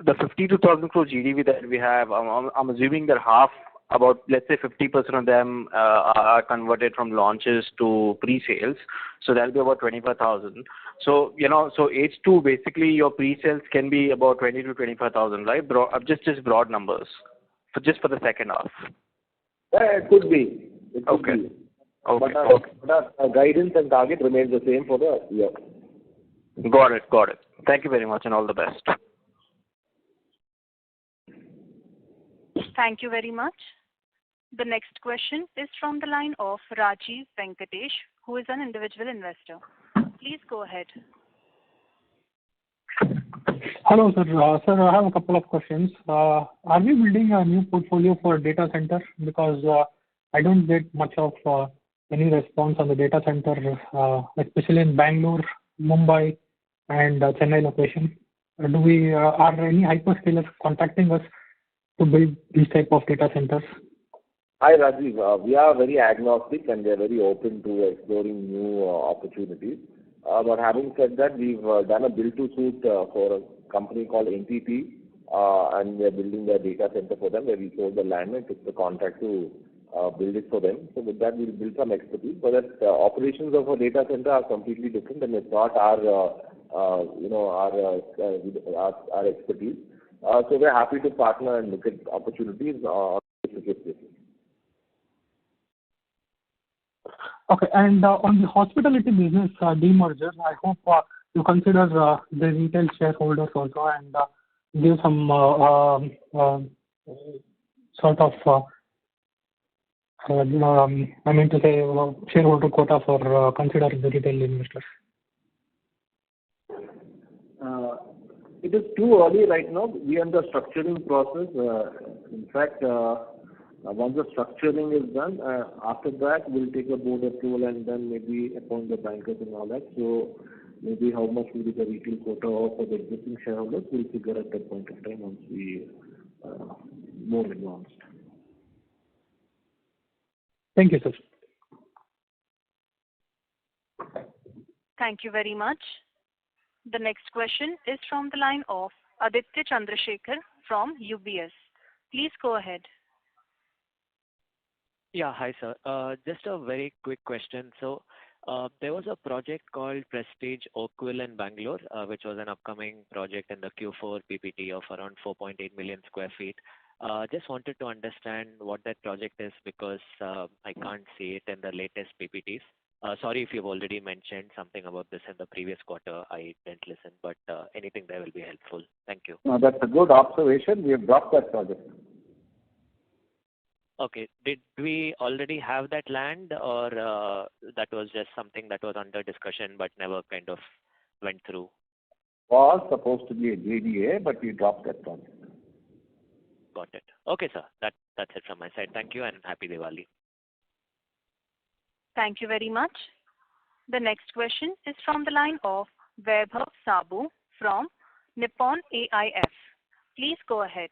the 52,000 crore GDV that we have, I'm assuming that half, about, let's say 50% of them are converted from launches to pre-sales. So that'll be about 25,000. So, so H2, basically your pre-sales can be about 20 to 25,000, right? Just broad numbers, for the second half. Yeah, it could be. It could be. Okay. But our guidance and target remains the same for the year. Got it. Thank you very much and all the best. Thank you very much. The next question is from the line of Rajiv Venkatesh, who is an individual investor. Please go ahead. Hello, sir. Sir, I have a couple of questions. Are we building a new portfolio for data center? Because I don't get much of any response on the data center, especially in Bangalore, Mumbai, and Chennai location. Are any hyperscalers contacting us to build these type of data centers? Hi, Rajiv. We are very agnostic and we are very open to exploring new opportunities. But having said that, we've done a build-to-suit for a company called NTT, and we are building their data center for them, where we sold the land and took the contract to build it for them. So with that, we'll build some expertise. But that operations of a data center are completely different, and it's not our expertise. So we're happy to partner and look at opportunities on a case basis. Okay, and on the hospitality business demerger, I hope you consider the retail shareholders also and give some sort of, shareholder quota for considering the retail investors. It is too early right now. We are in the structuring process. In fact, once the structuring is done, after that we'll take a board approval and then maybe appoint the bankers and all that. So maybe how much will be the retail quota or for the existing shareholders, we'll figure at that point of time once we more advanced. Thank you, sir. Thank you very much. The next question is from the line of Aditya Chandrasekhar from UBS. Please go ahead. Yeah, hi, sir. Just a very quick question. So there was a project called Prestige Oakville in Bangalore, which was an upcoming project in the Q4 PPT of around 4.8 million square feet. Just wanted to understand what that project is because I can't see it in the latest PPTs. Sorry if you've already mentioned something about this in the previous quarter. I didn't listen, but anything there will be helpful. Thank you. No, that's a good observation. We have dropped that project. Okay. Did we already have that land or that was just something that was under discussion but never kind of went through? Was supposed to be a JDA, but we dropped that project. Got it. Okay, sir. That's it from my side. Thank you and happy Diwali. Thank you very much. The next question is from the line of Vaibhav Sabu from Nippon AIF. Please go ahead.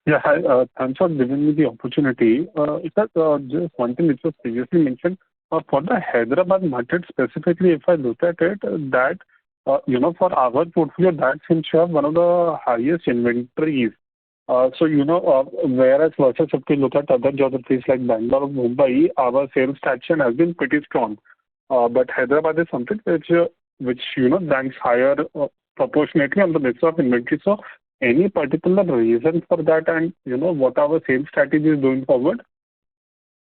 Yeah, hi. Thanks for giving me the opportunity. Just one thing which was previously mentioned, for the Hyderabad market specifically, if I look at it, that, for our portfolio, that seems to have one of the highest inventories. Whereas versus if we look at other geographies like Bangalore or Mumbai, our sales traction has been pretty strong. But Hyderabad is something which ranks higher proportionately on the basis of inventory. So any particular reason for that and, what our sales strategy is going forward?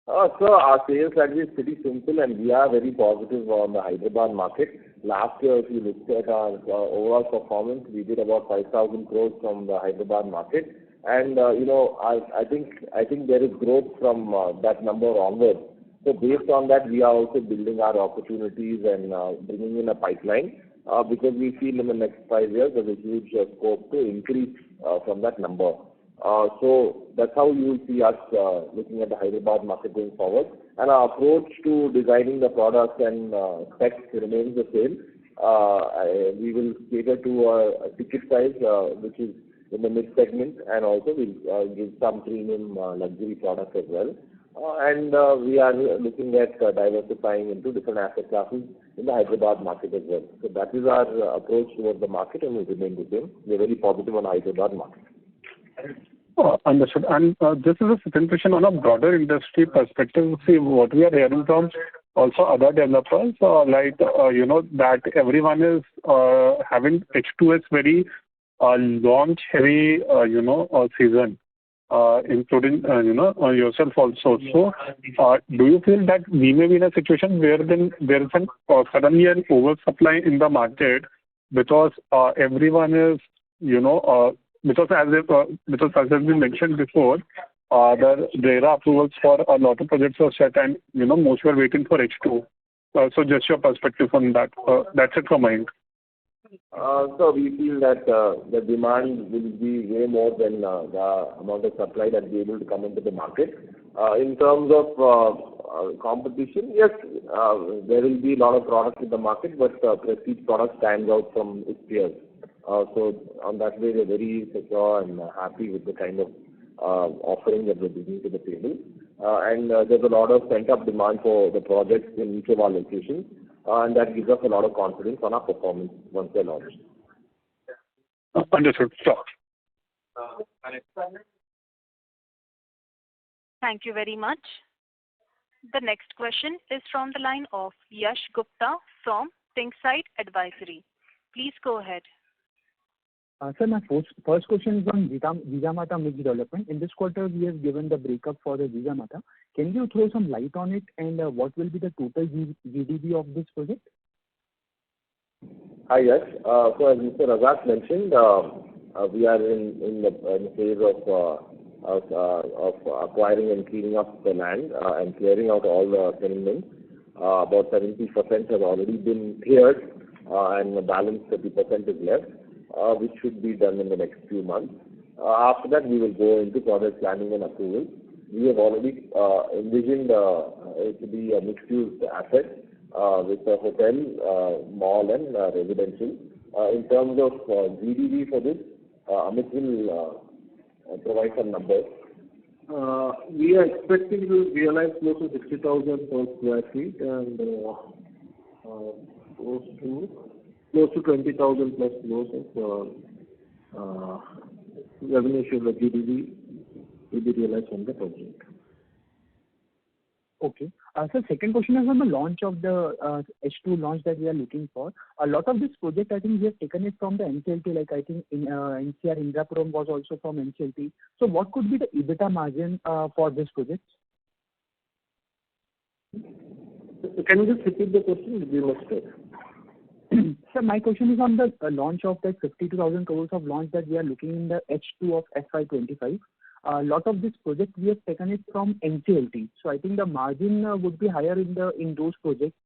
So our sales strategy is pretty simple and we are very positive on the Hyderabad market. Last year, if you looked at our overall performance, we did about 5,000 crores from the Hyderabad market. And, I think there is growth from that number onwards. So based on that, we are also building our opportunities and bringing in a pipeline because we feel in the next 5 years there's a huge scope to increase from that number. So that's how you will see us looking at the Hyderabad market going forward. And our approach to designing the products and specs remains the same. we will cater to a ticket size which is in the mid segment, and also we'll give some premium luxury products as well. And we are looking at diversifying into different asset classes in the Hyderabad market as well. So that is our approach towards the market, and will remain the same. We are very positive on the Hyderabad market. Understood. And this is a second question on a broader industry perspective. See, what we are hearing from also other developers, that everyone is having H2 as very launch heavy, season, including, yourself also. So, do you feel that we may be in a situation where then there is suddenly an oversupply in the market because everyone is, because as has been mentioned before, the RERA approvals for a lot of projects are set, and most were waiting for H2. So just your perspective on that. That's it from my end. So we feel that the demand will be way more than the amount of supply that will be able to come into the market. In terms of competition, yes, there will be a lot of products in the market, but Prestige product stands out from its peers. So on that way, we're very secure and happy with the kind of offering that we're bringing to the table. And there's a lot of pent-up demand for the projects in each of our locations, and that gives us a lot of confidence on our performance once they're launched. Understood. Sure. Thank you very much. The next question is from the line of Yash Gupta from Thinkside Advisory. Please go ahead. Sir, my first question is on Jijamata mixed development. In this quarter, we have given the breakup for the Jijamata. Can you throw some light on it, and what will be the total GDV of this project? Hi, yes. So as Mr. Razak mentioned, we are in the phase of acquiring and cleaning up the land and clearing out all the tenements. About 70% has already been cleared, and the balance 30% is left, which should be done in the next few months. After that, we will go into project planning and approval. We have already envisioned it to be a mixed-use asset with a hotel, mall, and residential. In terms of GDV for this, Amit will provide some numbers. We are expecting to realize close to 60,000 per square feet, and close to 20,000 plus crores of revenue share, the GDV will be realized from the project. Okay. So second question is on the launch of the H2 launch that we are looking for. A lot of this project, I think we have taken it from the NCLT, like I think in NCR Indirapuram was also from NCLT. So what could be the EBITDA margin for this project? Can you just repeat the question? We must Sir, my question is on the launch of that 52,000 crores of launch that we are looking in the H2 of FY25. A lot of this project we have taken it from NCLT. So I think the margin would be higher in those projects.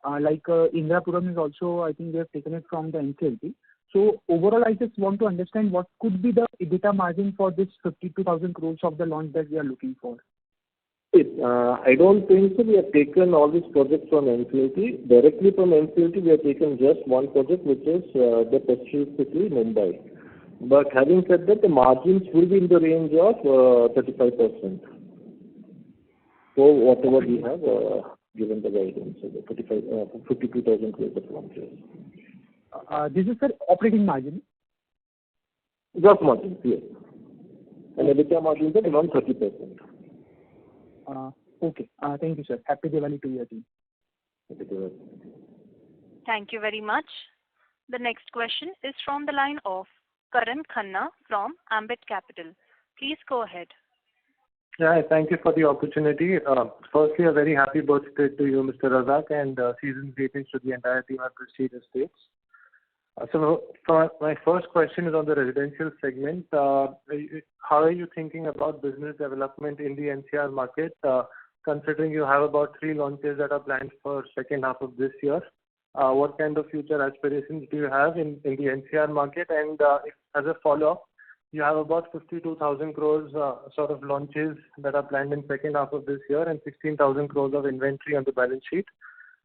Like Indirapuram is also, I think we have taken it from the NCLT. So overall, I just want to understand what could be the EBITDA margin for this 52,000 crores of the launch that we are looking for. I don't think so. We have taken all these projects from NCLT. Directly from NCLT, we have taken just one project, which is the Prestige City, Mumbai. But having said that, the margins will be in the range of 35%. So whatever we have given the guidance, so the 52,000 crores of launches. This is the operating margin? Gross margin, yes. And EBITDA margins are around 30%. Okay. Thank you, sir. Happy Diwali to your team. Happy Diwali. Thank you very much. The next question is from the line of Karan Khanna from Ambit Capital. Please go ahead. Yeah, thank you for the opportunity. Firstly, a very happy birthday to you, Mr. Razak, and season's greetings to the entire team at Prestige Estates. So my first question is on the residential segment. How are you thinking about business development in the NCR market, considering you have about 3 launches that are planned for second half of this year? What kind of future aspirations do you have in the NCR market? And as a follow-up, you have about 52,000 crores sort of launches that are planned in second half of this year and 16,000 crores of inventory on the balance sheet.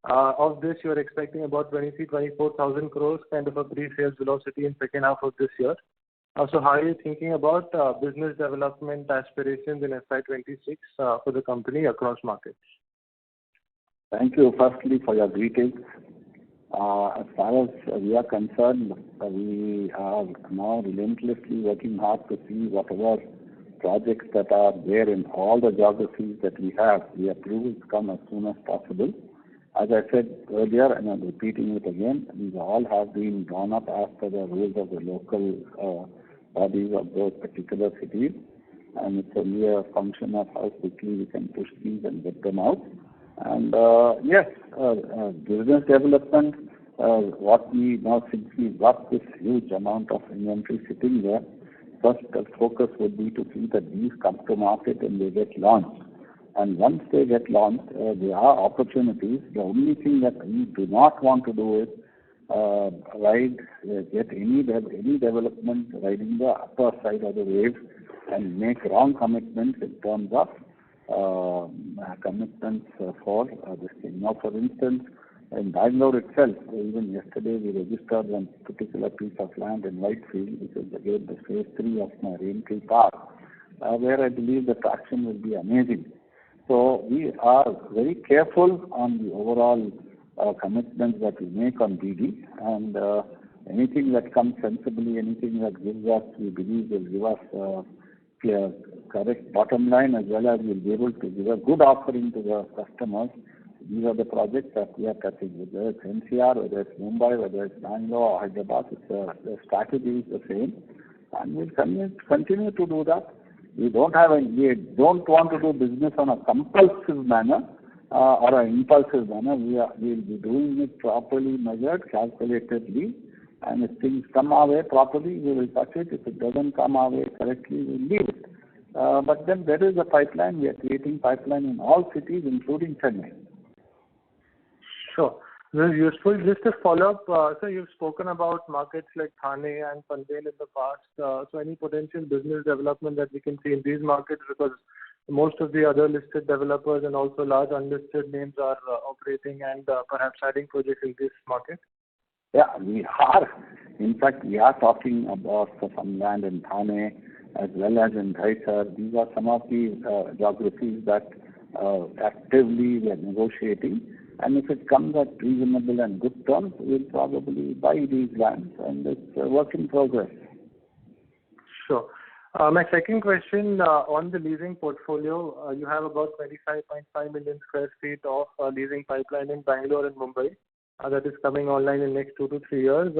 Of this, you are expecting about 24,000 crores kind of a pre-sales velocity in second half of this year. So how are you thinking about business development aspirations in FY26 for the company across markets? Thank you firstly for your greetings. As far as we are concerned, we are now relentlessly working hard to see whatever projects that are there in all the geographies that we have, the approvals come as soon as possible. As I said earlier, and I'm repeating it again, these all have been drawn up as per the rules of the local bodies of those particular cities, and it's only a function of how quickly we can push these and get them out. And yes, business development, what we now, since we've got this huge amount of inventory sitting there, first focus would be to see that these come to market and they get launched. And once they get launched, there are opportunities. The only thing that we do not want to do is get any development riding the upper side of the wave and make wrong commitments in terms of commitments for this thing. Now, for instance, in Bangalore itself, even yesterday we registered one particular piece of land in Whitefield, which is again the phase 3 of my Raintree Park, where I believe the traction will be amazing. So we are very careful on the overall commitments that we make on BD, and anything that comes sensibly, anything that gives us, we believe will give us correct bottom line, as well as we'll be able to give a good offering to the customers. These are the projects that we are touching, whether it's NCR, whether it's Mumbai, whether it's Bangalore or Hyderabad. The strategy is the same, and we'll continue to do that. We don't want to do business on a compulsive manner or an impulsive manner. We'll be doing it properly measured, calculatedly, and if things come our way properly, we will touch it. If it doesn't come our way correctly, we'll leave it. But then there is a pipeline. We are creating pipeline in all cities, including Chennai. Sure. This is useful. Just to follow up, sir, you've spoken about markets like Thane and Panvel in the past. So any potential business development that we can see in these markets, because most of the other listed developers and also large unlisted names are operating and perhaps adding projects in this market? Yeah, we are. In fact, we are talking about some land in Thane as well as in Dahisar. These are some of the geographies that actively we are negotiating. And if it comes at reasonable and good terms, we'll probably buy these lands, and it's a work in progress. Sure. My second question on the leasing portfolio, you have about 25.5 million square feet of leasing pipeline in Bangalore and Mumbai that is coming online in the next 2 to 3 years.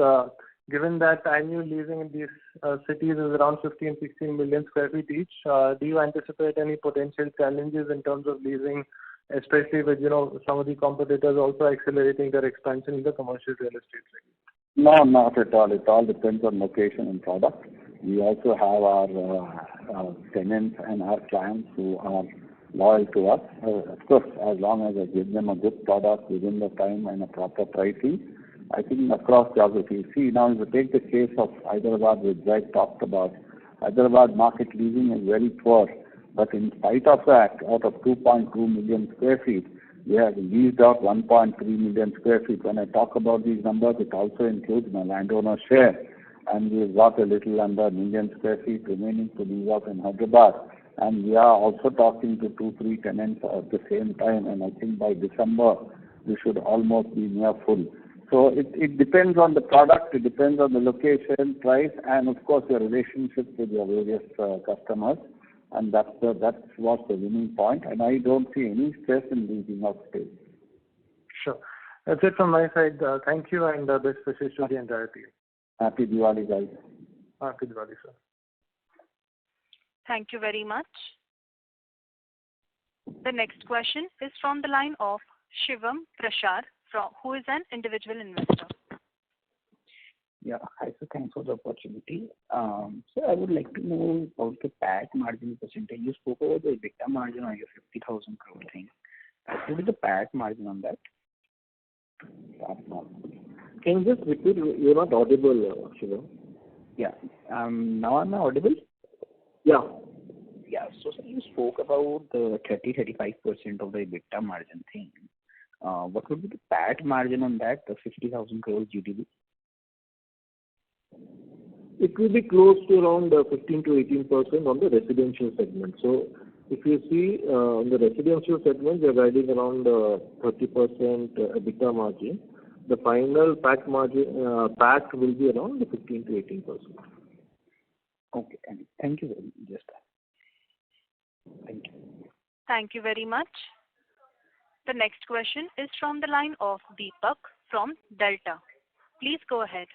Given that annual leasing in these cities is around 15-16 million square feet each, do you anticipate any potential challenges in terms of leasing, especially with some of the competitors also accelerating their expansion in the commercial real estate segment? No, not at all. It all depends on location and product. We also have our tenants and our clients who are loyal to us. Of course, as long as I give them a good product within the time and a proper pricing, I think across geographies. See, now if you take the case of Hyderabad, which I talked about, Hyderabad market leasing is very poor. But in spite of that, out of 2.2 million square feet, we have leased out 1.3 million square feet. When I talk about these numbers, it also includes my landowner share. And we've got a little under 1 million square feet remaining to lease out in Hyderabad. And we are also talking to 2-3 tenants at the same time. And I think by December, we should almost be near full. So it depends on the product, it depends on the location, price, and of course your relationship with your various customers. And that's what's the winning point. And I don't see any stress in leasing out space. Sure. That's it from my side. Thank you, and best wishes to the entire team. Happy Diwali, guys. Happy Diwali, sir. Thank you very much. The next question is from the line of Shivam Prashad, who is an individual investor. Yeah, hi sir, thanks for the opportunity. So I would like to know about the PAT margin percentage. You spoke about the EBITDA margin on your 50,000 crore thing. What is the PAT margin on that? Can you just repeat? You're not audible, Shivam. Yeah. Now am I audible? Yeah. Yeah. So sir, you spoke about the 30-35% of the EBITDA margin thing. what would be the PAT margin on that, the 50,000 crores GDV? It will be close to around 15 to 18% on the residential segment. So if you see on the residential segment, we are guiding around 30% EBITDA margin. The final PAT margin, PAT will be around 15 to 18%. Okay, thank you very much. Just that. Thank you. Thank you very much. The next question is from the line of Deepak from Delta. Please go ahead.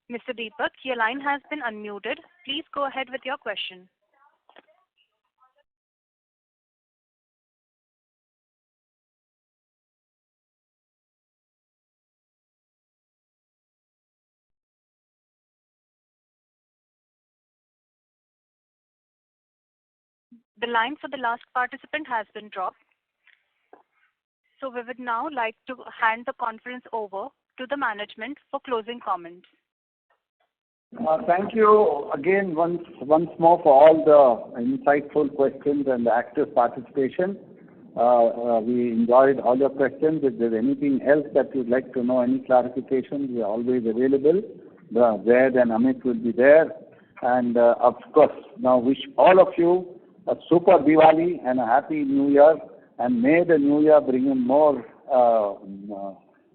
Mr. Deepak, your line has been unmuted. Please go ahead with your question. The line for the last participant has been dropped. So we would now like to hand the conference over to the management for closing comments. Thank you again once more for all the insightful questions and the active participation. We enjoyed all your questions. If there's anything else that you'd like to know, any clarifications, we are always available. Zaid and Amit will be there. And of course, now wish all of you a super Diwali and a happy New Year. And may the New Year bring in more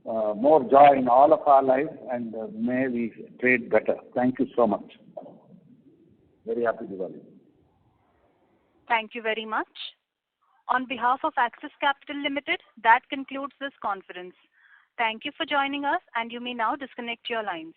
joy in all of our lives, and may we trade better. Thank you so much. Very happy Diwali. Thank you very much. On behalf of Axis Capital Limited, that concludes this conference. Thank you for joining us, and you may now disconnect your lines.